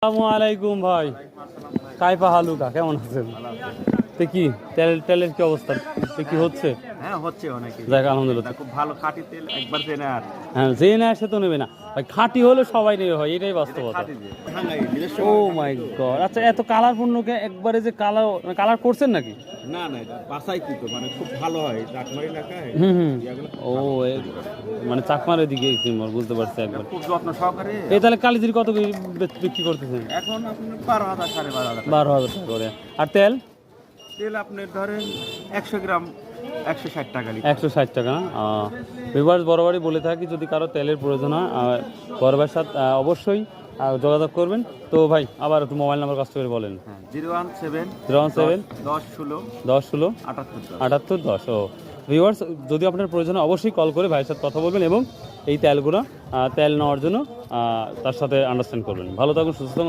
আসসালামু আলাইকুম ভাই। কাইফা হালুকা, কেমন আছেন? তো কি তেলের কি অবস্থা? কি হচ্ছে? হ্যাঁ হচ্ছে অনেক। যাক আলহামদুলিল্লাহ। খুব ভালো খাঁটি তেল, একবার জেনে আর হ্যাঁ, যে না সে তো নেবে না ভাই, খাঁটি হলে সবাই নেবে হয়, এটাই বাস্তবতা। খাঁটি যে টাঙ্গাই নিজস্ব ও মাই গড। আচ্ছা, এত কালার পণ্যকে একবারে যে কালার করছেন নাকি? না না, এটা বাসাইকৃত, মানে খুব ভালো হয় চাকমারি এলাকায়। হুম। ও মানে চাকমার দিকে বুঝতে পারছি একবার। খুব যত্ন সহকারে। এই তাহলে কালিজির কত করে বিক্রি করতেছেন? এখন আপনি 12,000 12,500 12,000 টাকা করে। আর তেল? তেল আপনি ধরেন 100 গ্রাম 160 টাকা লিটার। 160 টাকা না? ভিউয়ার্স, বরাবরই বলে থাকি, যদি কারো তেলের প্রয়োজন হয় বরাবরের সাথে অবশ্যই যোগাযোগ করবেন। তো ভাই, আবার একটু মোবাইল নাম্বার কাছ থেকে বলেন। 017 017 10 16 10 16 78 10। 78 10। ও ভিউয়ার্স, যদি আপনার প্রয়োজন হয় অবশ্যই কল করে ভাইয়ের সাথে কথা বলবেন এবং এই তেলগুলো তেল নেওয়ার জন্য তার সাথে আন্ডারস্ট্যান্ড করবেন। ভালো থাকুন, সুস্থ থাকুন।